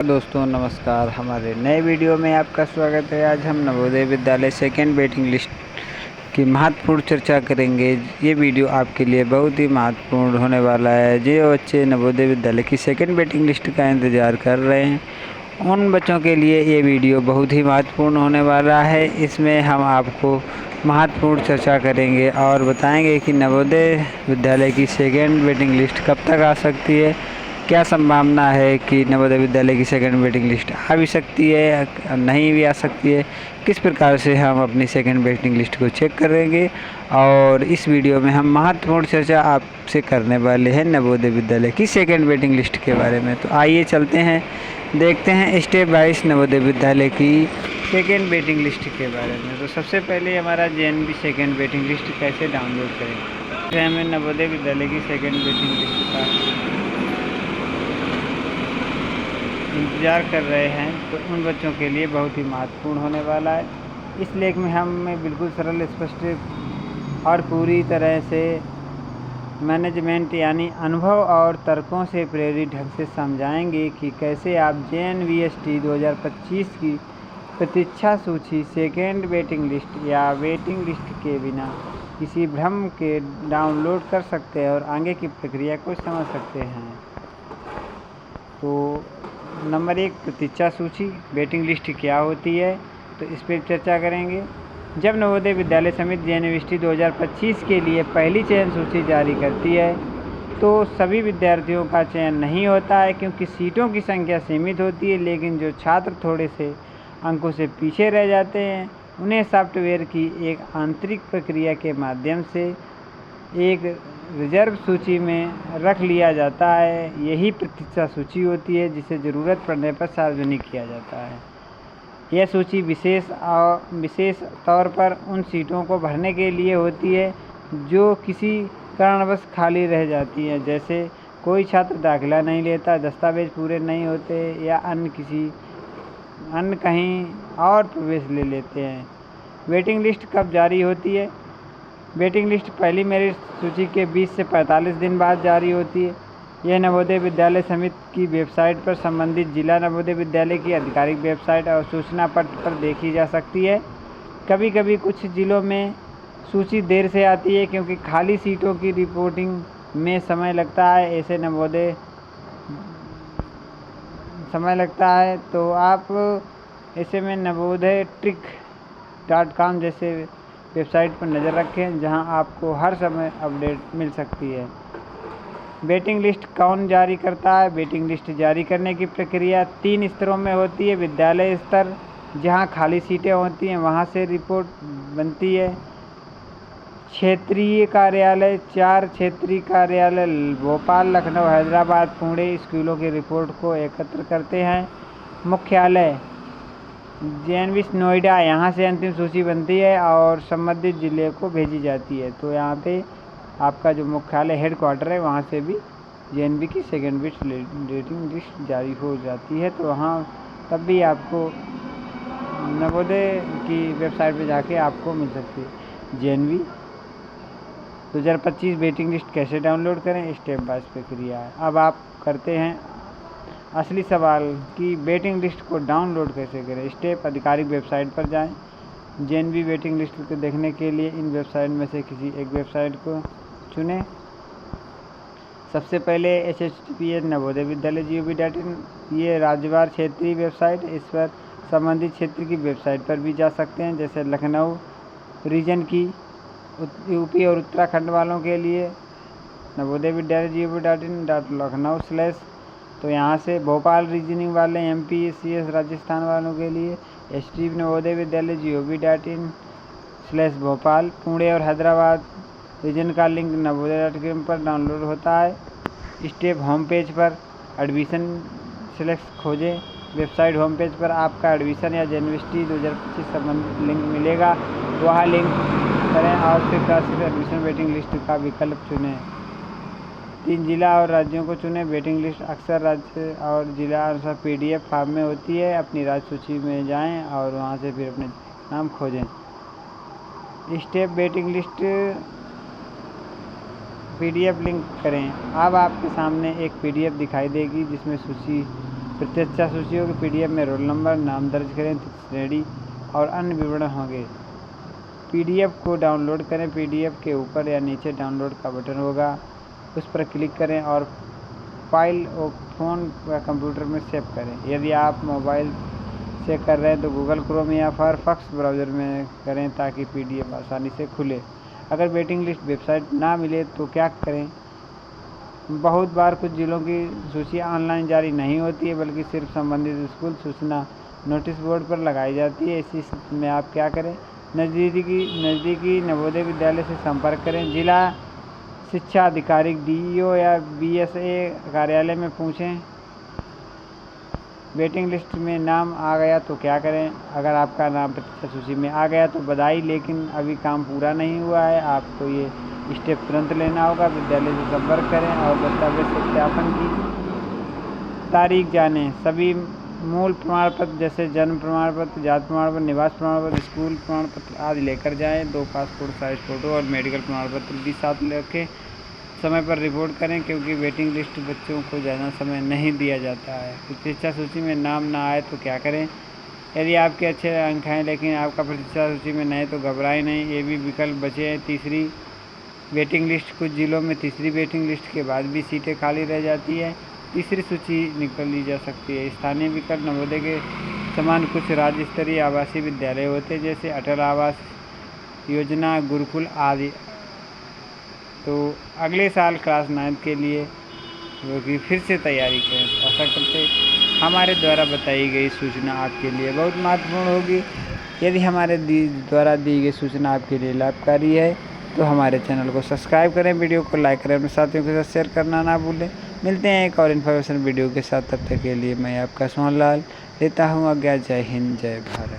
दोस्तों नमस्कार। हमारे नए वीडियो में आपका स्वागत है। आज हम Navodaya Vidyalaya second waiting list की महत्वपूर्ण चर्चा करेंगे। ये वीडियो आपके लिए बहुत ही महत्वपूर्ण होने वाला है। जो बच्चे नवोदय विद्यालय की सेकेंड वेटिंग लिस्ट का इंतज़ार कर रहे हैं, उन बच्चों के लिए ये वीडियो बहुत ही महत्वपूर्ण होने वाला है। इसमें हम आपको महत्वपूर्ण चर्चा करेंगे और बताएंगे कि नवोदय विद्यालय की सेकेंड वेटिंग लिस्ट कब तक आ सकती है, क्या संभावना है कि नवोदय विद्यालय की सेकेंड वेटिंग लिस्ट आ भी सकती है, नहीं भी आ सकती है, किस प्रकार से हम अपनी सेकेंड वेटिंग लिस्ट को चेक करेंगे। और इस वीडियो में हम महत्वपूर्ण चर्चा आपसे करने वाले हैं नवोदय विद्यालय की सेकेंड वेटिंग लिस्ट के बारे में। तो आइए चलते हैं, देखते हैं स्टेप बाइज नवोदय विद्यालय की सेकेंड वेटिंग लिस्ट के बारे में। तो सबसे पहले हमारा जेएनवी सेकेंड वेटिंग लिस्ट कैसे डाउनलोड करें। तो हमें नवोदय विद्यालय की सेकेंड वेटिंग लिस्ट का इंतज़ार कर रहे हैं, तो उन बच्चों के लिए बहुत ही महत्वपूर्ण होने वाला है। इस लेख में हम बिल्कुल सरल, स्पष्ट और पूरी तरह से मैनेजमेंट यानी अनुभव और तर्कों से प्रेरित ढंग से समझाएंगे कि कैसे आप JNVST 2025 की प्रतीक्षा सूची सेकेंड वेटिंग लिस्ट या वेटिंग लिस्ट के बिना किसी भ्रम के डाउनलोड कर सकते हैं और आगे की प्रक्रिया को समझ सकते हैं। तो नंबर 1, प्रतीक्षा सूची वेटिंग लिस्ट क्या होती है, तो इस पर चर्चा करेंगे। जब नवोदय विद्यालय समिति JNVST 2025 के लिए पहली चयन सूची जारी करती है तो सभी विद्यार्थियों का चयन नहीं होता है, क्योंकि सीटों की संख्या सीमित होती है। लेकिन जो छात्र थोड़े से अंकों से पीछे रह जाते हैं, उन्हें सॉफ्टवेयर की एक आंतरिक प्रक्रिया के माध्यम से एक रिजर्व सूची में रख लिया जाता है। यही प्रतीक्षा सूची होती है, जिसे ज़रूरत पड़ने पर सार्वजनिक किया जाता है। यह सूची विशेष तौर पर उन सीटों को भरने के लिए होती है जो किसी कारणवश खाली रह जाती हैं, जैसे कोई छात्र दाखिला नहीं लेता, दस्तावेज पूरे नहीं होते या अन्य कहीं और प्रवेश ले लेते हैं। वेटिंग लिस्ट कब जारी होती है। वेटिंग लिस्ट पहली मेरिट सूची के 20 से 45 दिन बाद जारी होती है। यह नवोदय विद्यालय समिति की वेबसाइट पर संबंधित जिला नवोदय विद्यालय की आधिकारिक वेबसाइट और सूचना पत्र पर देखी जा सकती है। कभी कभी कुछ जिलों में सूची देर से आती है, क्योंकि खाली सीटों की रिपोर्टिंग में समय लगता है। तो आप ऐसे में नवोदय ट्रिक.com जैसे वेबसाइट पर नज़र रखें, जहां आपको हर समय अपडेट मिल सकती है। वेटिंग लिस्ट कौन जारी करता है। वेटिंग लिस्ट जारी करने की प्रक्रिया 3 स्तरों में होती है। विद्यालय स्तर, जहां खाली सीटें होती हैं वहां से रिपोर्ट बनती है। क्षेत्रीय कार्यालय, 4 क्षेत्रीय कार्यालय भोपाल, लखनऊ, हैदराबाद, पुणे स्कूलों की रिपोर्ट को एकत्र करते हैं। मुख्यालय JNVST नोएडा, यहाँ से अंतिम सूची बनती है और संबंधित जिले को भेजी जाती है। तो यहाँ पे आपका जो मुख्यालय हेड क्वार्टर है, वहाँ से भी JNV की सेकेंड वेटिंग लिस्ट जारी हो जाती है। तो वहाँ तब भी आपको नवोदय की वेबसाइट पे जाके आपको मिल सकती है। JNV 2025 वेटिंग लिस्ट कैसे डाउनलोड करें, स्टेप बाय प्रक्रिया है। अब आप करते हैं असली सवाल कि वेटिंग लिस्ट को डाउनलोड कैसे करें। स्टेप, आधिकारिक वेबसाइट पर जाएं। JNV वेटिंग लिस्ट को देखने के लिए इन वेबसाइट में से किसी एक वेबसाइट को चुनें। सबसे पहले https नवोदय विद्यालय gov.in, ये राज्यवार क्षेत्रीय वेबसाइट। इस पर संबंधित क्षेत्र की वेबसाइट पर भी जा सकते हैं, जैसे लखनऊ रीजन की यूपी और उत्तराखंड वालों के लिए नवोदय विद्यालय gov.in/लखनऊ/। तो यहाँ से भोपाल रीजनिंग वाले MPSCS राजस्थान वालों के लिए ST नवोदय विद्यालय gov.in/भोपाल। पुणे और हैदराबाद रीजन का लिंक नवोदय.com पर डाउनलोड होता है। स्टेप, होम पेज पर एडमिशन सेलेक्ट खोजें। वेबसाइट होम पेज पर आपका एडमिशन या JNVST 2025 संबंधित लिंक मिलेगा, वहाँ लिंक करें और फिर एडमिशन वेटिंग लिस्ट का विकल्प चुनें। 3 जिला और राज्यों को चुनें। वेटिंग लिस्ट अक्सर राज्य और जिला अनुसार PDF फॉर्म में होती है। अपनी राज्य सूची में जाएं और वहां से फिर अपने नाम खोजें। Step, waiting list PDF link करें। अब आपके सामने एक PDF दिखाई देगी, जिसमें सूची प्रतीक्षा सूची होगी। PDF में रोल नंबर, नाम दर्ज करें, श्रेणी और अन्य विवरण होंगे। PDF को डाउनलोड करें। PDF के ऊपर या नीचे डाउनलोड का बटन होगा, उस पर क्लिक करें और फाइल और फ़ोन या कंप्यूटर में सेव करें। यदि आप मोबाइल से कर रहे हैं तो गूगल क्रोम या फायरफॉक्स ब्राउज़र में करें ताकि PDF आसानी से खुले। अगर वेटिंग लिस्ट वेबसाइट ना मिले तो क्या करें? बहुत बार कुछ जिलों की सूची ऑनलाइन जारी नहीं होती है, बल्कि सिर्फ संबंधित स्कूल सूचना नोटिस बोर्ड पर लगाई जाती है। इसी स्थिति में आप क्या करें? नज़दीकी नवोदय विद्यालय से संपर्क करें। जिला शिक्षा अधिकारी DEO या BSA कार्यालय में पूछें। वेटिंग लिस्ट में नाम आ गया तो क्या करें? अगर आपका नाम प्रतीक्षा सूची में आ गया तो बधाई, लेकिन अभी काम पूरा नहीं हुआ है। आपको ये स्टेप तुरंत लेना होगा। विद्यालय से संपर्क करें और दस्तावेज सत्यापन की तारीख जानें। सभी मूल प्रमाण पत्र जैसे जन्म प्रमाण पत्र, जाति प्रमाण पत्र, निवास प्रमाण पत्र, स्कूल प्रमाण पत्र आदि लेकर जाएं। 2 पासपोर्ट साइज फ़ोटो और मेडिकल प्रमाण पत्र भी साथ रखें। समय पर रिपोर्ट करें, क्योंकि वेटिंग लिस्ट बच्चों को ज़्यादा समय नहीं दिया जाता है। प्रतीक्षा सूची में नाम ना आए तो क्या करें? यदि आपके अच्छे अंक हैं लेकिन आपका प्रतीक्षा सूची में नहीं तो घबराएं नहीं, ये भी विकल्प बचे हैं। तीसरी वेटिंग लिस्ट। कुछ जिलों में तीसरी वेटिंग लिस्ट के बाद भी सीटें खाली रह जाती है। तीसरी सूची निकाली जा सकती है। स्थानीय विकल्प। नवोदय के समान कुछ राज्य स्तरीय आवासीय विद्यालय होते हैं, जैसे अटल आवास योजना, गुरुकुल आदि। तो अगले साल क्लास 9 के लिए वो कि फिर से तैयारी करें। तो आशा करते हमारे द्वारा बताई गई सूचना आपके लिए बहुत महत्वपूर्ण होगी। यदि हमारे द्वारा दी गई सूचना आपके लिए लाभकारी है तो हमारे चैनल को सब्सक्राइब करें, वीडियो को लाइक करें, अपने साथियों के साथ शेयर करना ना भूलें। मिलते हैं एक और इन्फॉर्मेशन वीडियो के साथ। तब तक के लिए मैं आपका सोहन लाल लेता हूँ आज्ञा। जय हिंद, जय भारत।